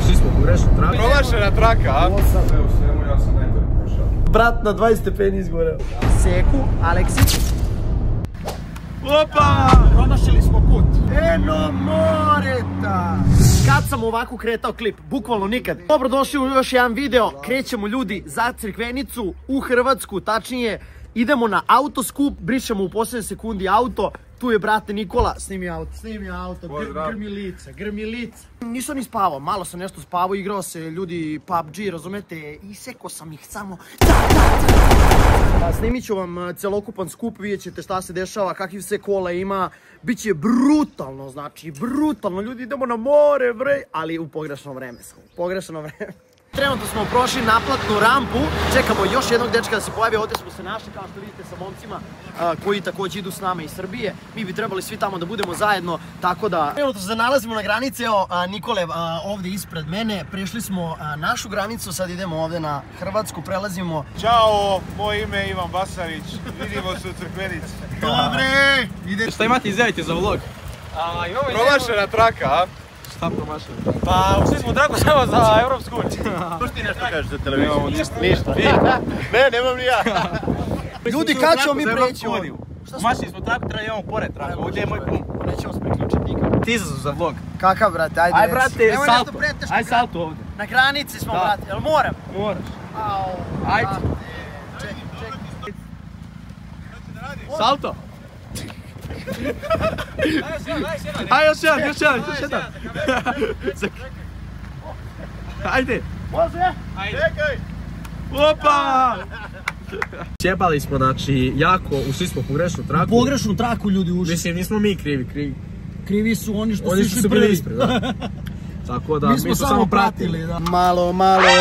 Svi smo pogrešili traku. Promašena traka, a? Evo svemu, ja sam najgore prošao. Brat na 20 stepeni izgore. Seku, Aleksić. Opa! Promašili smo put. Eno moreta! Kad sam ovako kretao klip? Bukvalno nikad. Dobrodošli u još jedan video. Krećemo ljudi za Crikvenicu u Hrvatsku, tačnije idemo na autoskup, brišemo u posljednje sekundi auto. Tu je brate Nikola, snimi auto, grmi lica. Nisam ni spavao, malo sam nešto spavao, igrao se ljudi PUBG, razumete, isekao sam ih samo. Snimit ću vam celokupan skup, vidjet ćete šta se dešava, kakvih sve kola ima. Biće brutalno, znači brutalno, ljudi idemo na more, bre, ali u pogrešno vreme samo, pogrešno vreme. Trenutno smo prošli naplatnu rampu, čekamo još jednog dečka da se pojavi, ovdje smo se našli kao što vidite sa momcima koji također idu s nama iz Srbije. Mi bi trebali svi tamo da budemo zajedno, tako da trenutno se nalazimo na granici, evo Nikole ovdje ispred mene, prešli smo našu granicu, sad idemo ovdje na Hrvatsku, prelazimo. Ćao, moje ime je Ivan Basarić, vidimo se u Crikvenici. Dobre! Šta imate izjaviti za vlog? Promašena traka, a? Šta promašeno? Pa, ušli smo traku samo za Evropsku uniju. Možeš ti nešto kažeš za televiziju? Ništa. Ne, nemam ni ja. Ljudi, kad ćemo mi preći ovdje? Promašili smo traku, treba imamo pored traku, ovdje je moj kum. Nećemo se priključiti nikad. Ti za vlog. Kakav brate, ajde. Aj brate, Nemoj salto. nešto preteško. Aj salto ovdje. Na granici smo brate, jel moram? Moraš. Au, Ajde. Čekaj. Salto. Aj još jedan. Ajde. Može? Čekaj! Opa! Sjebali smo, znači, jako, ušli smo pogrešnu traku. Pogrešnu traku ljudi ušli. Mislim, nismo mi krivi. Krivi su oni što Oni su su išli se bili prvi. ispred, da. Tako da, Mi smo samo pratili, da. Malo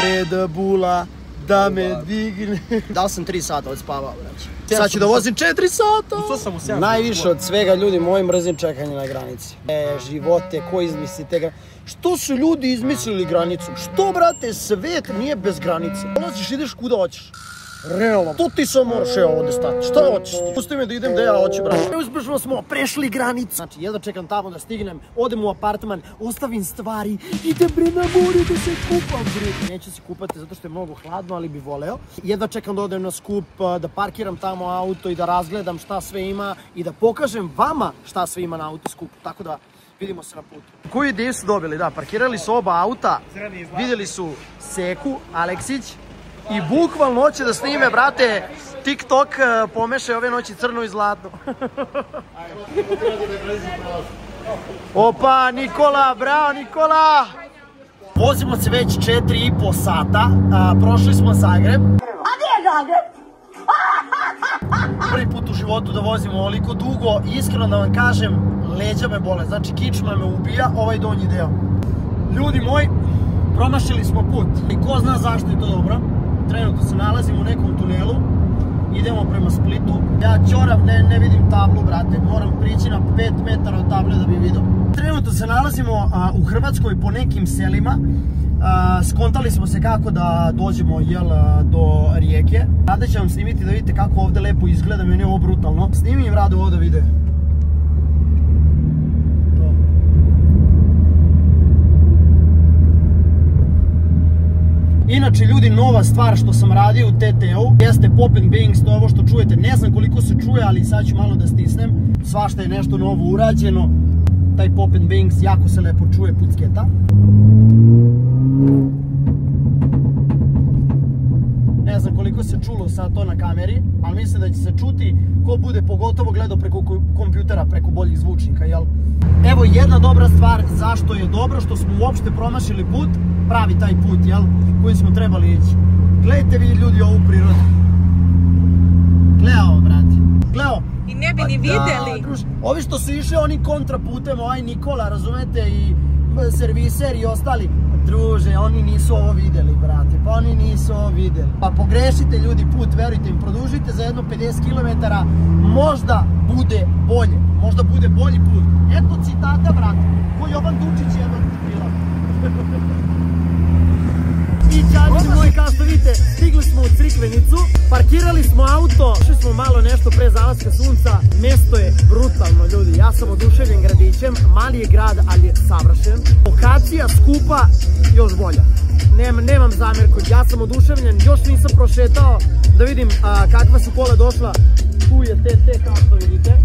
Red Bulla, da me digne. Dal sam 3 sata odspavao, brać. Sad ću da vozim 4 sata. To sam u 7. Najviše od svega ljudi moji mrzim čekanje na granici. Živote, ko izmislite ga? Što su ljudi izmislili granicu? Što, brate, svet nije bez granice? Dolaziš, ideš kuda hoćeš. Realno, to ti samo moraš ovdje stati. Šta hoćeš ti? Pusti me da idem da ja hoću, brate. Uspješno smo prešli granicu. Znači, jedva čekam tamo da stignem, odem u apartman, ostavim stvari, idem bre na more da se kupam, bre. Neću se kupati zato što je mnogo hladno, ali bi voleo. Jedva čekam da odem na skup, da parkiram tamo auto i da razgledam šta sve ima i da pokažem vama šta sve ima na autoskupu. Tako da vidimo se na putu. Koju ideju su dobili? Da, parkirali su oba auta, vidjeli su Seku, Aleksić i bukvalno hoće da snime, brate, TikTok, pomeše ove noći crno i zlatno. Opa, Nikola, bravo Nikola! Vozimo se već 4,5 sata, prošli smo Zagreb. A gdje je Zagreb? Prvi put u životu da vozimo ovoliko dugo i iskreno da vam kažem, leđa me bole, znači kičma me ubija, ovaj donji deo. Ljudi moji, promašili smo put i ko zna zašto je to dobro. Trenutno se nalazimo u nekom tunelu, idemo prema Splitu. Ja ćorav ne vidim tablu, brate, moram prići na 5 metara od table da bi vidio. Trenutno se nalazimo u Hrvatskoj po nekim selima. Skontali smo se kako da dođemo do rijeke. Sada ću vam snimiti da vidite kako ovdje lepo izgleda, meni je ovo brutalno. Snimi im Rado ovo da vide. Inače ljudi, nova stvar što sam radio u TT-u jeste Pop and Bangs, to je ovo što čujete, ne znam koliko se čuje, ali sad ću malo da stisnem. Svašta je nešto novo urađeno, taj Pop and Bangs jako se lepo čuje, pucketa. Ne znam koliko se čulo sad to na kameri, ali mislim da će se čuti ko bude pogotovo gledao preko kompjutera, preko boljih zvučnika, jel? Evo jedna dobra stvar, zašto je dobro, što smo uopšte promašili put, pravi taj put, jel? Koji smo trebali ići. Gledajte vi ljudi ovu prirodu. Gle ovo, brate. Gle ovo. I ne bi ni vidjeli. Ovi što su išli oni kontraputem, ovaj Nikola, razumete, i serviser i ostali. Druže, oni nisu ovo vidjeli, brate, pa oni nisu ovo vidjeli. Pa pogrešite ljudi put, verujte im, produžite za jedno 50 km, možda bude bolje, možda bude bolji put. Eto citata, brate, ko Jovan Dučić jednog bila. I čačići moji, kao što vidite, stigli smo u Crikvenicu, parkirali smo auto, išli smo malo nešto pre zalaska sunca, mesto je brutalno, ljudi, ja sam oduševljen gradićem, mali je grad, ali je savršen, lokacija skupa, još bolja. Nemam zamjerku, ja sam oduševljen, još nisam prošetao da vidim kakva su kola došla, tu je TT kao što vidite.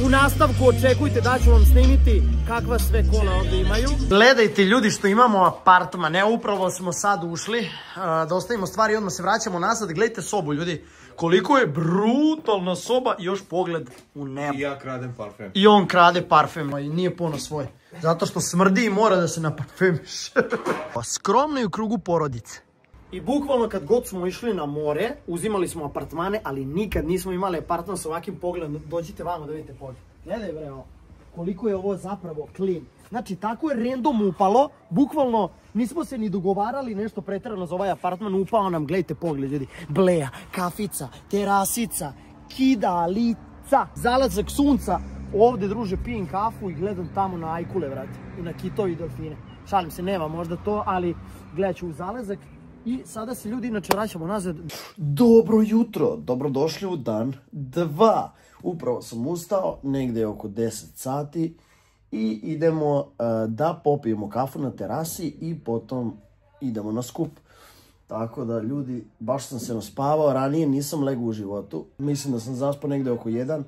U nastavku očekujte da ću vam snimiti kakva sve kola ovdje imaju. Gledajte ljudi što imamo apartman, evo upravo smo sad ušli, da ostavimo stvari i odmah se vraćamo nazad. Gledajte sobu ljudi, koliko je brutalna soba i još pogled u nebo. I ja kradem parfem. I on krade parfem i nije puno svoj, zato što smrdi i mora da se naparfemiš. Skromno i u krugu porodice. I bukvalno kad god smo išli na more, uzimali smo apartmane, ali nikad nismo imali apartman s ovakvim pogledom. Dođite vamo da vidite pogled. Gledaj bre ovo, koliko je ovo zapravo clean. Znači tako je random upalo, bukvalno nismo se ni dogovarali nešto pretjerano za ovaj apartman, upao nam, gledajte pogled ljudi. Bleja, kafica, terasica, kidalica, zalazak sunca. Ovdje druže pijem kafu i gledam tamo na ajkule vrati, i na kitovi i delfine. Šalim se, nema možda to, ali gledat ću u zalazak. I sada se ljudi inače vraćamo nazad. Dobro jutro, dobrodošli u dan 2. Upravo sam ustao, negdje oko 10 sati i idemo da popijemo kafu na terasi i potom idemo na skup. Tako da ljudi, baš sam se naspavao, ranije nisam legao u životu. Mislim da sam zaspao negdje oko 1.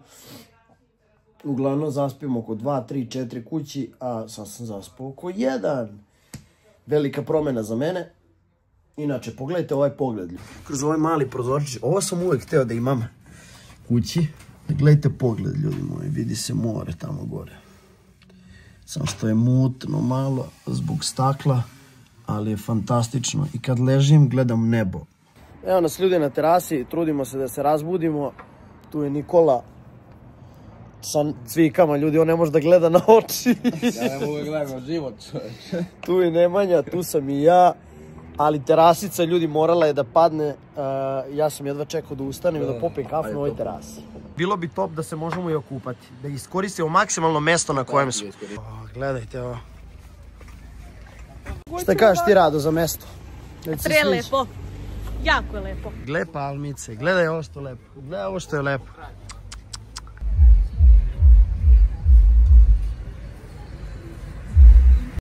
Uglavnom zaspijem oko 2, 3, 4 kući, a sad sam zaspao oko 1. Velika promjena za mene. Inače, pogledajte ovaj pogled. Kroz ovaj mali prozorčić, ovo sam uvijek htio da imam kući. Gledajte pogled, ljudi moji, vidi se more tamo gore. Samo što je mutno malo zbog stakla, ali je fantastično. I kad ležim, gledam nebo. Evo nas ljudi na terasi, trudimo se da se razbudimo. Tu je Nikola sa cvikama, ljudi, on ne može da gleda na oči. Ja ne mogu gledati na život, čovječe. Tu je Nemanja, tu sam i ja. Ali terasica, ljudi, morala je da padne, ja sam jedva čekao da ustanem i da popijem kafu na ovoj terasi. Bilo bi top da se možemo i okupati, da iskoristimo maksimalno mesto na kojem smo. Gledajte ovo. Šta kažeš ti, Rado, za mesto? Prelepo, jako je lepo. Gle palmice, gledaj ovo što je lepo, gledaj ovo što je lepo.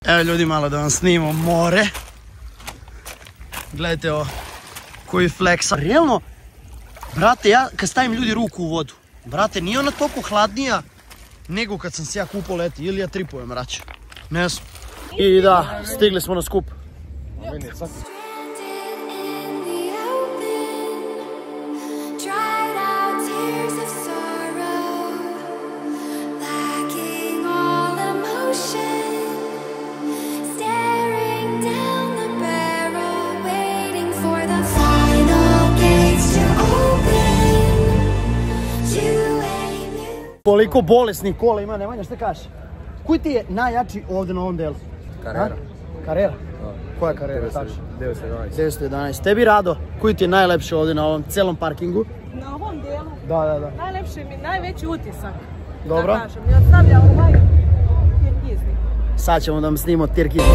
Evo ljudi, malo da vam snimamo more. Gledajte ovo, koji fleksa. Realno, brate, ja kad stavim ljudi ruku u vodu, brate, nije ona toliko hladnija nego kad sam se ja kupao leti, ili ja tripujem raće. Ne znam. I da, stigli smo na skup. Koliko bolesnih kola ima, Nemanja, šta kažeš? Koji ti je najjači ovdje na ovom delu? Carrera. Carrera? Koja je Carrera? 911. 911. Tebi, Rado, koji ti je najlepše ovdje na ovom celom parkingu? Na ovom dijelu? Da. Najlepši mi, najveći utisak. Dobro. Da kažem, ja stavljam ovaj tirkizni. Sad ćemo da vam snimimo tirkizni.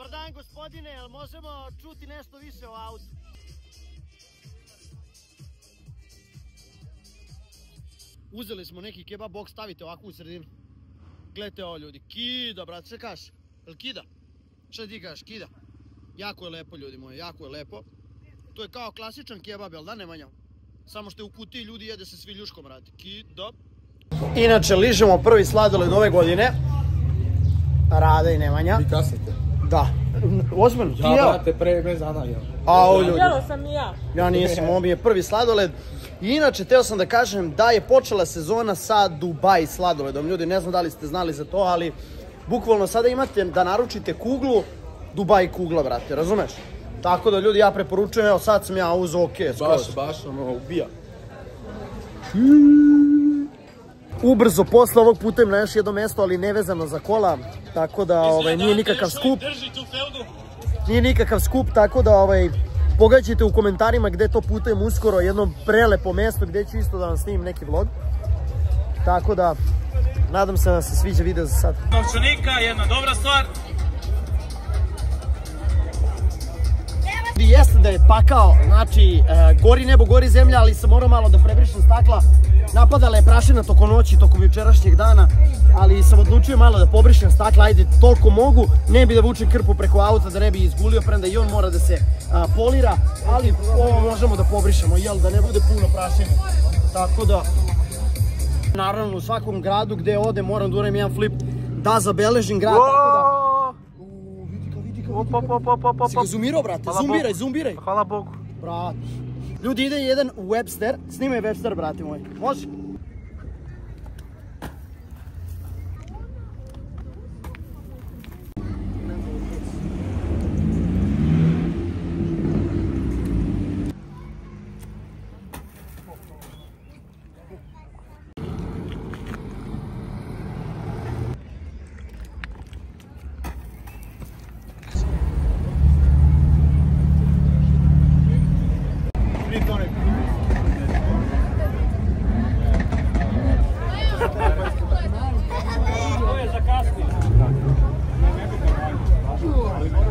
Dobar dan gospodine, jel možemo čuti nešto više o autu? Uzeli smo neki kebab box, stavite ovako u sredinu. Gledajte ovo ljudi, kida brate, šta kažeš? Jel kida? Šta ti kažeš, kida? Jako je lepo ljudi moji, jako je lepo. To je kao klasičan kebab, jel da Nemanja? Samo što je u kutiji, ljudi jede se svi ljuškom brate, kida. Inače, ližemo prvi sladoled ove godine. Rade i Nemanja. Vi kasnite. Da. Ozbiljno, ti jeo? Ja, brate, pre bez dana jeo. Ao ljudi. Jelo sam i ja. Ja nisam, ovo mi je prvi sladoled. I inače, teo sam da kažem da je počela sezona sa Dubai sladoledom. Ljudi, ne znam da li ste znali za to, ali bukvalno sada imate da naručite kuglu, Dubai kugla, brate, razumeš? Tako da ljudi, ja preporučujem, evo sad sam ja uzeo okej, skroz. Baš, ono, ubija. Ubrzo posle ovog putem na još jedno mesto, ali nevezano za kola, tako da nije nikakav skup. Nije nikakav skup, tako da pogledajte u komentarima gde to putujem uskoro, jedno prelepo mesto gde ću isto da vam snimim neki vlog. Tako da, nadam se da se sviđa video za sad. Novčanika, jedna dobra stvar. Jeste da je pakao, znači gori nebo, gori zemlja, ali sam morao malo da prebrišem stakla. Napadala je prašina tokom noći, tokom jučerašnjeg dana, ali sam odlučio malo da pobrišem stakla, ajde toliko mogu, ne bi da vučem krpu preko auta da ne bi izgulio, premda i on mora da se polira, ali ovo možemo da pobrišemo, jel, da ne bude puno prašine. Tako da, naravno u svakom gradu gde ode moram da uradim jedan flip da zabeležim grad, tako da... Si ga zoomirao, brate? Zoomiraj. Hvala Bogu. Brate. Ljudi, ide jedan Webster. Snimaj Webster, brate moj. Može?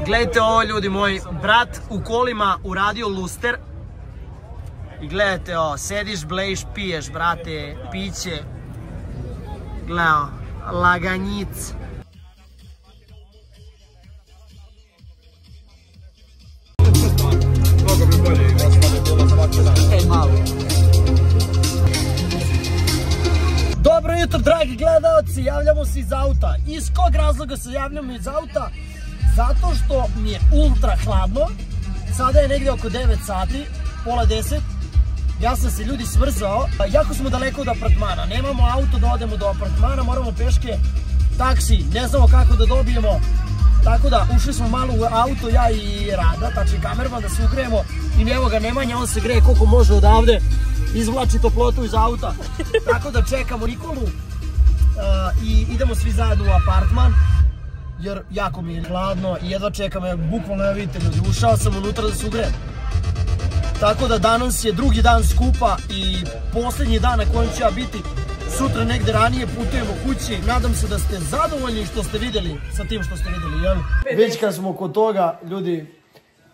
Gledajte ovo ljudi moji, brat u kolima uradio luster. I gledajte ovo, sediš, blejiš, piješ brate, piće. Gledaj, laganjic. Dobro jutro dragi gledalci, javljamo se iz auta. Iz kog razloga se javljamo iz auta? Zato što mi je ultra hladno, sada je negdje oko 9 sati, pola 10, ja sam se ljudi smrzao, jako smo daleko od apartmana, nemamo auto da odemo do apartmana, moramo peške, taksi, ne znamo kako da dobijemo, tako da ušli smo malo u auto, ja i Rada, tačni kamerman, da se ugrejemo i evo ga Nemanja, on se greje koliko može odavde, izvlači toplotu iz auta, tako da čekamo Nikolu i idemo svi zajedno u apartman. Jer jako mi je hladno i jedva čekam, bukvalno ja vidite ljudi, ušao sam unutra da se ugrejem. Tako da danas je drugi dan skupa i posljednji dan na kojem ću ja biti. Sutra negde ranije putujemo kući, nadam se da ste zadovoljni što ste vidjeli sa tim što ste vidjeli, jel? Već kad smo kod toga, ljudi,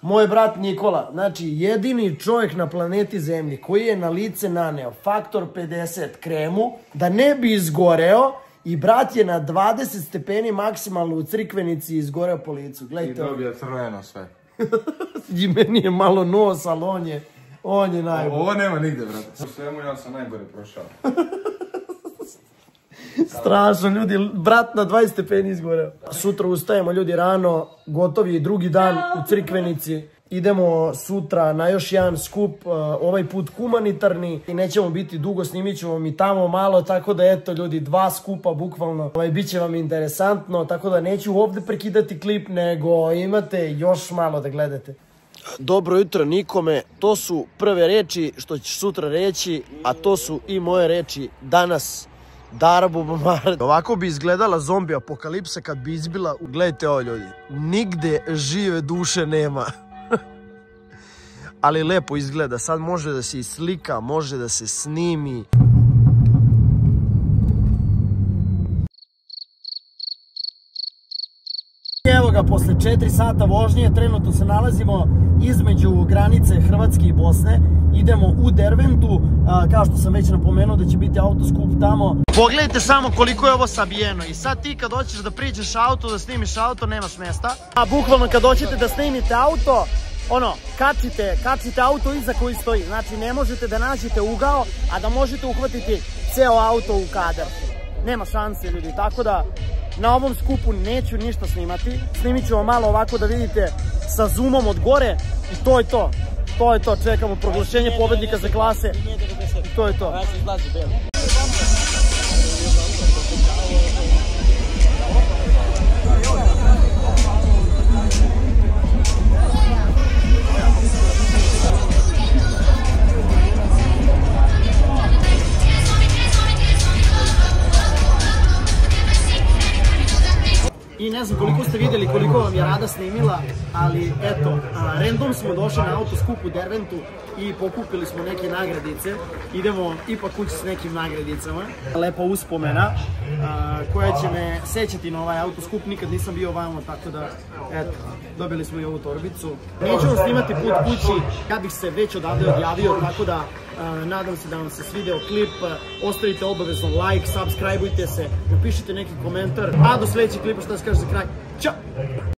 moj brat Nikola, znači jedini čovjek na planeti Zemlji koji je na lice naneo faktor 50 kremu da ne bi izgoreo. I brat je na 20 stepeni maksimalno u Crikvenici izgoreo po licu. Gledajte. I dobio crveno sve. I meni je malo nos, ali on je najbolji. Ovo nema nigde, brate. U svemu ja sam najgore prošao. Strašno, ljudi, brat na 20 stepeni izgoreo. Sutra ustajemo, ljudi, rano, gotovi je drugi dan u Crikvenici. Idemo sutra na još jedan skup, ovaj put humanitarni i nećemo biti dugo, snimit ćemo mi tamo malo, tako da eto ljudi, 2 skupa bukvalno, bit će vam interesantno, tako da neću ovdje prekidati klip, nego imate još malo da gledate. Dobro jutro nikome, to su prve reči što ćeš sutra reći, a to su i moje reči danas. Darbo Bomar. Ovako bi izgledala zombi apokalipsa kad bi izbila, gledajte ovo ljudi, nigde žive duše nema. Ali lepo izgleda, sad može da se slika, može da se snimi. Evo ga ga, posle 4 sata vožnje, trenutno se nalazimo između granice Hrvatske i Bosne. Idemo u Derventu, kao što sam već napomenuo da će biti autoskup tamo. Pogledajte samo koliko je ovo sabijeno i sad ti kad hoćeš da priđeš auto, da snimiš auto, nemaš mjesta. A bukvalno kad hoćete da snimite auto, kačite auto iza koji stoji. Znači ne možete da nađete ugao, a da možete uhvatiti ceo auto u kadar. Nema šanse ljudi, tako da na ovom skupu neću ništa snimati. Snimit ću vam malo ovako da vidite sa zoomom od gore i to je to. To je to, čekamo proglašenje pobednika za klase i to je to. I ne znam koliko ste vidjeli, koliko vam je Rada snimila, ali eto, random smo došli na autoskup u Derventu i pokupili smo neke nagradice. Idemo ipak kući s nekim nagradicama. Lepa uspomena koja će me sećati na ovaj autoskup, nikad nisam bio vamo, tako da, eto, dobili smo i ovu torbicu. Neću vam snimati put kući, ja bih se već odavde odjavio, tako da nadam se da vam se svideo klip, ostavite obavezno like, subscribeujte se, napišite neki komentar, a do sljedećeg klipa šta se kaže za kraj. Ćao!